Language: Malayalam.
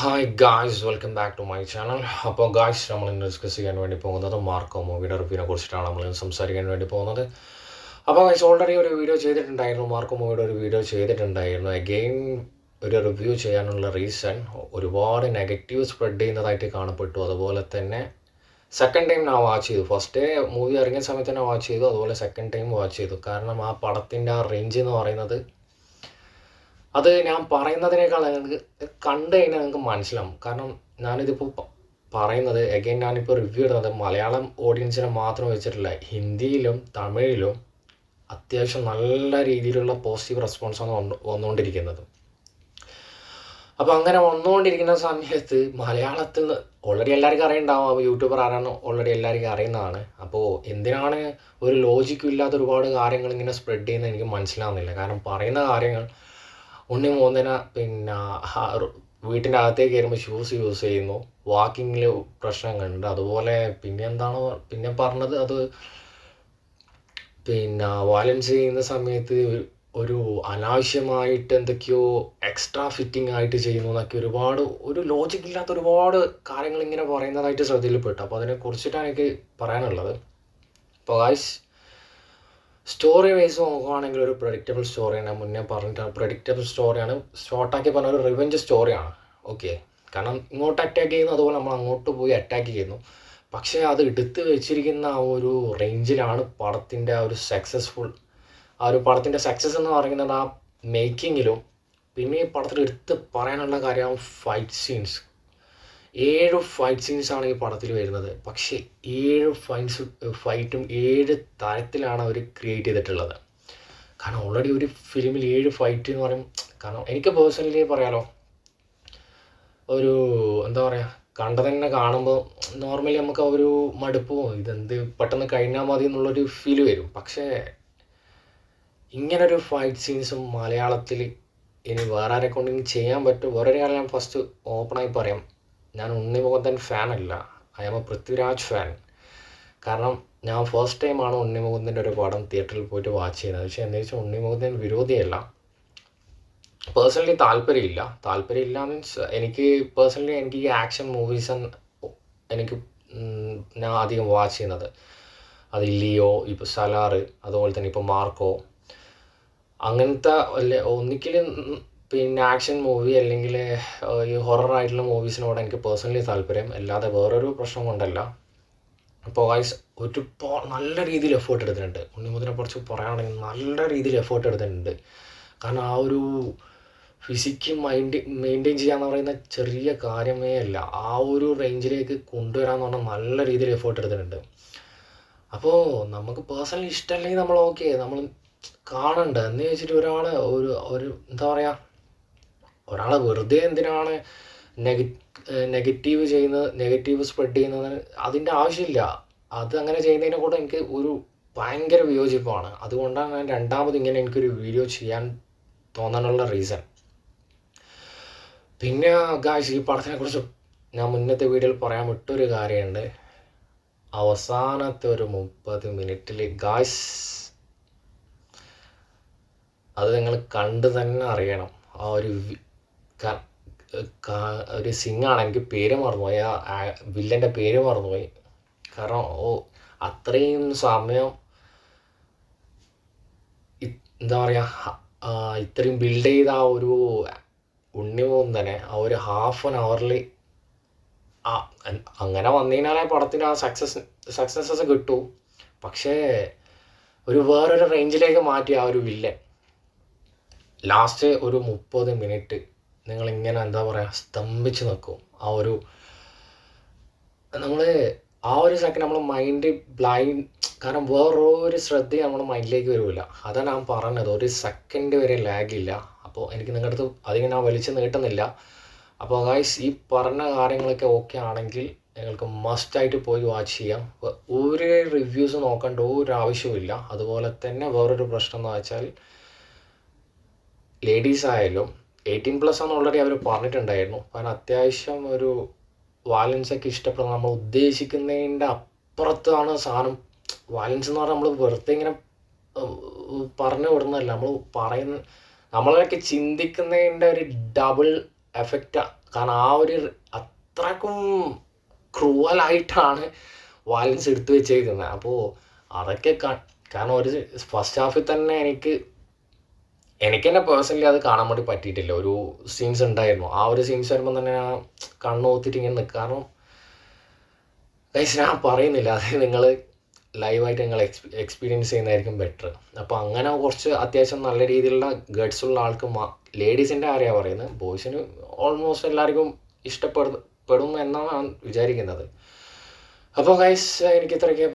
Hi guys, welcome back to my channel. അപ്പോൾ ഗായ്സ്, നമ്മൾ ഇന്ന് ഡിസ്കസ് ചെയ്യാൻ വേണ്ടി പോകുന്നത് മാർക്കോ മൂവിയുടെ റിവ്യൂവിനെ കുറിച്ചിട്ടാണ് നമ്മൾ ഇന്ന് സംസാരിക്കാൻ വേണ്ടി പോകുന്നത്. അപ്പോൾ ഗായ്സ്, ഓൾറെഡി ഒരു വീഡിയോ ചെയ്തിട്ടുണ്ടായിരുന്നു, മാർക്കോ മൂവിയുടെ ഒരു വീഡിയോ ചെയ്തിട്ടുണ്ടായിരുന്നു. അഗെയിൻ ഒരു റിവ്യൂ ചെയ്യാനുള്ള റീസൺ, ഒരുപാട് നെഗറ്റീവ് സ്പ്രെഡ് ചെയ്യുന്നതായിട്ട് കാണപ്പെട്ടു. അതുപോലെ തന്നെ സെക്കൻഡ് ടൈം ഞാൻ വാച്ച് ചെയ്തു. ഫസ്റ്റ് ഡേ മൂവി ഇറങ്ങിയ സമയത്ത് തന്നെ വാച്ച് ചെയ്തു, അതുപോലെ സെക്കൻഡ് ടൈം വാച്ച് ചെയ്തു. കാരണം ആ പടത്തിൻ്റെ ആ റേഞ്ച് എന്ന് പറയുന്നത്, അത് ഞാൻ പറയുന്നതിനേക്കാൾ നിങ്ങൾക്ക് കണ്ടു കഴിഞ്ഞാൽ നിങ്ങൾക്ക് മനസ്സിലാവും. കാരണം ഞാനിതിപ്പോൾ പറയുന്നത് എഗെയിൻ ഞാനിപ്പോൾ റിവ്യൂ ഇടുന്നത് മലയാളം ഓഡിയൻസിനെ മാത്രം വെച്ചിട്ടില്ല, ഹിന്ദിയിലും തമിഴിലും അത്യാവശ്യം നല്ല രീതിയിലുള്ള പോസിറ്റീവ് റെസ്പോൺസാണ് വന്നുകൊണ്ടിരിക്കുന്നത്. അപ്പോൾ അങ്ങനെ വന്നുകൊണ്ടിരിക്കുന്ന സമയത്ത് മലയാളത്തിൽ ഓൾറെഡി എല്ലാവർക്കും അറിയുന്നുണ്ടാവും, യൂട്യൂബർ ആരാണ് ഓൾറെഡി എല്ലാവർക്കും അറിയുന്നതാണ്. അപ്പോൾ എന്തിനാണ് ഒരു ലോജിക്കും ഇല്ലാത്ത ഒരുപാട് കാര്യങ്ങൾ ഇങ്ങനെ സ്പ്രെഡ് ചെയ്യുന്നത് എനിക്ക് മനസ്സിലാവുന്നില്ല. കാരണം പറയുന്ന കാര്യങ്ങൾ, ഉണ്ണി മോന്തന പിന്നെ വീട്ടിൻ്റെ അകത്തേക്ക് കയറുമ്പോൾ ഷൂസ് യൂസ് ചെയ്യുന്നു, വാക്കിങ്ങിൽ പ്രശ്നങ്ങളുണ്ട്. അതുപോലെ പിന്നെ പറഞ്ഞത്, അത് പിന്നെ വയലൻസ് ചെയ്യുന്ന സമയത്ത് ഒരു അനാവശ്യമായിട്ട് എന്തൊക്കെയോ എക്സ്ട്രാ ഫിറ്റിംഗ് ആയിട്ട് ചെയ്യുന്നു എന്നൊക്കെ ഒരു ലോജിക് ഇല്ലാത്ത ഒരുപാട് കാര്യങ്ങൾ ഇങ്ങനെ പറയുന്നതായിട്ട് ശ്രദ്ധയിൽപ്പെട്ടു. അപ്പോൾ അതിനെക്കുറിച്ചിട്ടാണ് എനിക്ക് പറയാനുള്ളത്. അപ്പോൾ ഗായ്സ്, സ്റ്റോറി വൈസ് നോക്കുകയാണെങ്കിൽ ഒരു പ്രഡിക്റ്റബിൾ സ്റ്റോറിയാണ്. ഞാൻ മുന്നേ പറഞ്ഞിട്ടാണ്, പ്രഡിക്റ്റബിൾ സ്റ്റോറിയാണ്. ഷോർട്ടാക്കി പറഞ്ഞ ഒരു റിവെഞ്ച് സ്റ്റോറിയാണ്. ഓക്കെ, കാരണം ഇങ്ങോട്ട് അറ്റാക്ക് ചെയ്യുന്നു, അതുപോലെ നമ്മൾ അങ്ങോട്ട് പോയി അറ്റാക്ക് ചെയ്യുന്നു. പക്ഷേ അത് എടുത്ത് വെച്ചിരിക്കുന്ന ആ ഒരു റേഞ്ചിലാണ് പടത്തിൻ്റെ ആ ഒരു പടത്തിൻ്റെ സക്സസ് എന്ന് പറയുന്നത് ആ മേക്കിങ്ങിലും. പിന്നെ ഈ പടത്തിൽ എടുത്ത് പറയാനുള്ള കാര്യം ഫൈറ്റ് സീൻസ്. 7 ഫൈറ്റ് സീൻസാണ് ഈ പടത്തിൽ വരുന്നത്. പക്ഷേ 7 ഫൈറ്റും 7 തരത്തിലാണ് അവർ ക്രിയേറ്റ് ചെയ്തിട്ടുള്ളത്. കാരണം ഓൾറെഡി ഒരു ഫിലിമിൽ 7 ഫൈറ്റ് എന്ന് പറയും. കാരണം എനിക്ക് പേഴ്സണലി പറയാലോ, എന്താ പറയുക, തന്നെ കാണുമ്പോൾ നോർമലി നമുക്ക് ഒരു മടുപ്പോ ഇതെന്ത് പെട്ടെന്ന് കഴിഞ്ഞാൽ മതി എന്നുള്ളൊരു ഫീല് വരും. പക്ഷേ ഇങ്ങനൊരു ഫൈറ്റ് സീൻസും മലയാളത്തിൽ ഇനി വേറെ ആരെ കൊണ്ടെങ്കിൽ ചെയ്യാൻ പറ്റും. വേറൊരു കാര്യം ഞാൻ ഫസ്റ്റ് ഓപ്പണായി പറയാം, ഞാൻ ഉണ്ണി മുകുന്ദൻ ഫാനല്ല, I am a Prithviraj fan. കാരണം ഞാൻ ഫസ്റ്റ് ടൈമാണ് ഉണ്ണി മുകുന്ദൻ്റെ ഒരു പടം തിയേറ്ററിൽ പോയിട്ട് വാച്ച് ചെയ്യുന്നത്. പക്ഷേ എന്താ വെച്ചാൽ ഉണ്ണി മുകുന്ദൻ വിരോധിയല്ല, പേഴ്സണലി താല്പര്യമില്ല മീൻസ് എനിക്ക് ഈ ആക്ഷൻ മൂവീസ് എനിക്ക് ഞാൻ അധികം വാച്ച് ചെയ്യുന്നത്. അത് ലിയോ, ഇപ്പോൾ സലാർ, അതുപോലെ തന്നെ ഇപ്പോൾ മാർക്കോ, അങ്ങനത്തെ ഒന്നിക്കൽ പിന്നെ ആക്ഷൻ മൂവി അല്ലെങ്കിൽ ഈ ഹൊററായിട്ടുള്ള മൂവീസിനോട് എനിക്ക് പേഴ്സണലി താല്പര്യം, അല്ലാതെ വേറൊരു പ്രശ്നം കൊണ്ടല്ല. അപ്പോൾ ഗൈസ്, നല്ല രീതിയിൽ എഫേർട്ട് എടുത്തിട്ടുണ്ട്. ഉണ്ണിമുദ്രനെ കുറിച്ച് പറയുകയാണെങ്കിൽ നല്ല രീതിയിൽ എഫേർട്ട് എടുത്തിട്ടുണ്ട്. കാരണം ആ ഒരു ഫിസിക്ക് മെയിൻറ്റെയിൻ ചെയ്യാന്ന് പറയുന്ന ചെറിയ കാര്യമേ അല്ല. ആ ഒരു റേഞ്ചിലേക്ക് കൊണ്ടുവരാമെന്ന് പറഞ്ഞാൽ നല്ല രീതിയിൽ എഫേർട്ട് എടുത്തിട്ടുണ്ട്. അപ്പോൾ നമുക്ക് പേഴ്സണലി ഇഷ്ടമല്ലെങ്കിൽ നമ്മൾ ഓക്കെ, നമ്മൾ കാണണ്ട എന്ന് വെച്ചിട്ട് എന്താ പറയുക, ഒരാളെ വെറുതെ എന്തിനാണ് നെഗറ്റീവ് സ്പ്രെഡ് ചെയ്യുന്നതിന് അതിൻ്റെ ആവശ്യമില്ല. അത് അങ്ങനെ ചെയ്യുന്നതിനെ കൂടെ എനിക്ക് ഒരു ഭയങ്കര വിയോജിപ്പാണ്. അതുകൊണ്ടാണ് ഞാൻ രണ്ടാമത് ഇങ്ങനെ എനിക്കൊരു വീഡിയോ ചെയ്യാൻ തോന്നാനുള്ള റീസൺ. പിന്നെ ഗായ്സ്, ഈ പടത്തിനെ കുറിച്ച് ഞാൻ മുന്നത്തെ വീഡിയോയിൽ പറയാൻ വിട്ടൊരു കാര്യമുണ്ട്. അവസാനത്തെ ഒരു 30 മിനിറ്റിൽ ഗായ്സ്, അത് നിങ്ങൾ കണ്ടു തന്നെ അറിയണം. ആ ഒരു സിംഗാണ്, എനിക്ക് പേര് മറന്നുപോയി, ആ വില്ലൻ്റെ പേര് മറന്നുപോയി. കാരണം അത്രയും സമയം എന്താ പറയുക, ഇത്രയും ബിൽഡ് ചെയ്ത ആ ഒരു ഉണ്ണിമുകുന്ദനെ ആ ഒരു ഹാഫ് ആൻ അവറിൽ അങ്ങനെ വന്നതിനാലേ പടത്തിന് ആ സക്സസ് കിട്ടൂ. പക്ഷേ വേറൊരു റേഞ്ചിലേക്ക് മാറ്റി ആ ഒരു വില്ലൻ ലാസ്റ്റ് ഒരു 30 മിനിറ്റ് നിങ്ങളിങ്ങനെ എന്താ പറയുക, സ്തംഭിച്ച് നിൽക്കും. ആ ഒരു സെക്കൻഡ് നമ്മൾ മൈൻഡ് ബ്ലൈൻഡ്, കാരണം വേറൊരു ശ്രദ്ധയും നമ്മുടെ മൈൻഡിലേക്ക് വരില്ല. അതാണ് ഞാൻ പറഞ്ഞത്, ഒരു സെക്കൻഡ് വരെ ലാഗില്ല. അപ്പോൾ എനിക്ക് നിങ്ങളുടെ അടുത്ത് അധികം ഞാൻ വലിച്ചു നീട്ടുന്നില്ല. അപ്പോൾ ഗൈസ്, ഈ പറഞ്ഞ കാര്യങ്ങളൊക്കെ ഓക്കെ ആണെങ്കിൽ നിങ്ങൾക്ക് മസ്റ്റായിട്ട് പോയി വാച്ച് ചെയ്യാം. ഒരു റിവ്യൂസ് നോക്കേണ്ട ഒരു ആവശ്യമില്ല. അതുപോലെ തന്നെ വേറൊരു പ്രശ്നം എന്ന് വെച്ചാൽ, ലേഡീസ് ആയാലും 18+ എന്ന് ഓൾറെഡി അവർ പറഞ്ഞിട്ടുണ്ടായിരുന്നു. കാരണം അത്യാവശ്യം ഒരു വയലൻസൊക്കെ ഇഷ്ടപ്പെടുന്ന, നമ്മൾ ഉദ്ദേശിക്കുന്നതിൻ്റെ അപ്പുറത്താണ് സാധനം. വയലൻസ് എന്ന് പറഞ്ഞാൽ നമ്മൾ വെറുതെ ഇങ്ങനെ പറഞ്ഞു വിടുന്നതല്ല, നമ്മളൊക്കെ ചിന്തിക്കുന്നതിൻ്റെ ഒരു ഡബിൾ എഫക്റ്റാണ്. കാരണം ആ ഒരു അത്രക്കും ക്രൂവലായിട്ടാണ് വയലൻസ് എടുത്തു വെച്ചേക്കുന്നത്. അപ്പോൾ അതൊക്കെ കാരണം ഒരു ഫസ്റ്റ് ഹാഫിൽ തന്നെ എനിക്ക് തന്നെ പേഴ്സണലി അത് കാണാൻ വേണ്ടി പറ്റിയിട്ടില്ല. ഒരു സീൻസ് ഉണ്ടായിരുന്നു, ആ ഒരു സീൻസ് വരുമ്പോൾ തന്നെ ഞാൻ കണ്ണോത്തിട്ട് ഇങ്ങനെ നിൽക്കും. കാരണം ഗൈസ് ഞാൻ പറയുന്നില്ല, അത് നിങ്ങൾ ലൈവായിട്ട് നിങ്ങൾ എക്സ്പീരിയൻസ് ചെയ്യുന്നതായിരിക്കും ബെറ്റർ. അപ്പോൾ അങ്ങനെ കുറച്ച് അത്യാവശ്യം നല്ല രീതിയിലുള്ള ഗഡ്സ് ഉള്ള ആൾക്ക് ലേഡീസിൻ്റെ കാര്യമാണ് പറയുന്നത്. ബോയ്സിന് ഓൾമോസ്റ്റ് എല്ലാവർക്കും ഇഷ്ടപ്പെടും എന്നാണ് ഞാൻ വിചാരിക്കുന്നത്. അപ്പോൾ ഗൈസ് എനിക്ക് ഇത്രയൊക്കെ